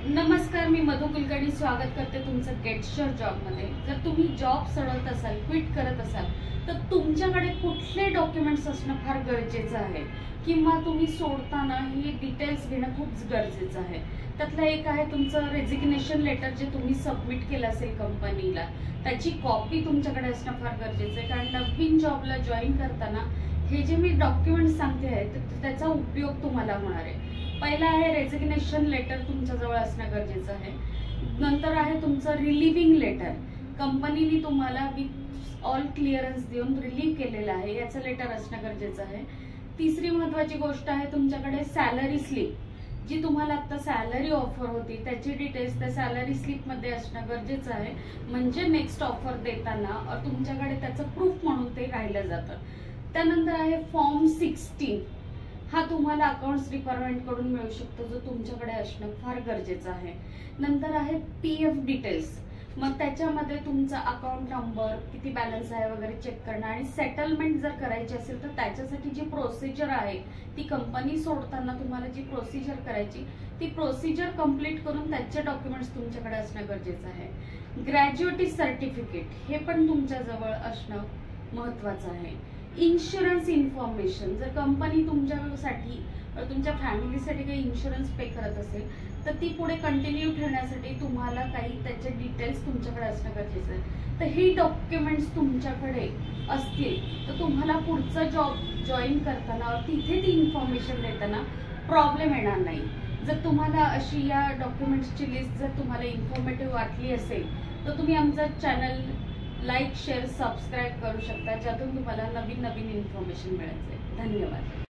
नमस्कार, मी मधु कुलकर्णी स्वागत करते तुमचं गेटश्योर जॉबमध्ये। जर तुम्ही जॉब सोडत असाल, क्विट करत असाल, तर तुमच्याकडे कुठले डॉक्युमेंट्स असणं फार गरजेचं आहे किंवा तुम्ही सोडताना ही डिटेल्स घेणं खूप गरजेचं आहे। त्यातलं एक आहे तुमचं रेजिग्नेशन लेटर, जे तुम्ही सबमिट केलं असेल कंपनीला, त्याची कॉपी तुमच्याकडे असणं फार गरजेचं आहे। कारण नवीन जॉबला जॉईन करताना हे जे मी डॉक्युमेंट्स सांगते आहे त्याचा उपयोग तुम्हाला होणार आहे। पहिला आहे रेजिग्नेशन लेटर तुमच्याजवळ असणं गरजेचं आहे। नंतर आहे तुमचं रिलिव्हिंग लेटर, कंपनीने तुम्हाला विथ ऑल क्लिअरन्स देऊन रिलीव्ह केलेलं आहे, याचं लेटर असणं गरजेचं आहे। तिसरी महत्त्वाची गोष्ट आहे तुमच्याकडे सॅलरी स्लिप, जी तुम्हाला आता सॅलरी ऑफर होती त्याची डिटेल्स त्या सॅलरी स्लिपमध्ये असणं गरजेचं आहे। म्हणजे नेक्स्ट ऑफर देताना तुमच्याकडे त्याचं प्रूफ म्हणून ते राहिलं जातं। त्यानंतर आहे फॉर्म 16, हा तुम्हाला अकाउंट्स डिपार्टमेंट कडून मिळू शकतो, जो तुमच्याकडे असणं फार गरजेचं आहे। नंतर आहे पीएफ डिटेल्स, मग त्याच्यामध्ये तुमचा अकाउंट नंबर, किती बॅलन्स आहे वगैरे चेक करणं, आणि सेटलमेंट जर करायची असेल तर त्याच्यासाठी जी प्रोसिजर आहे ती कंपनी सोडताना तुम्हाला जी प्रोसिजर करायची ती प्रोसिजर कंप्लीट करून त्याचे डॉक्युमेंट्स तुमच्याकडे असणं गरजेचं आहे। ग्रॅज्युएटी सर्टिफिकेट हे पण तुमच्याजवळ असणं महत्त्वाचं आहे। इन्शुरन्स इन्फॉर्मेशन, जर कंपनी तुमच्यासाठी तुमच्या फॅमिलीसाठी काही इन्शुरन्स पे करत असेल तर ती पुढे कंटिन्यू ठेवण्यासाठी तुम्हाला काही त्याचे डिटेल्स तुमच्याकडे असणं गरजेचं आहे। तर ही डॉक्युमेंट्स तुमच्याकडे असतील तर तुम्हाला पुढचा जॉब जॉईन करताना तिथे ती इन्फॉर्मेशन देताना प्रॉब्लेम येणार नाही। जर तुम्हाला अशी या डॉक्युमेंट्सची लिस्ट जर तुम्हाला इन्फॉर्मेटिव्ह वाटली असेल तर तुम्ही आमचा चॅनल लाईक, शेअर, सबस्क्राईब करू शकता, ज्यातून तुम्हाला नवीन इन्फॉर्मेशन मिळेल। धन्यवाद।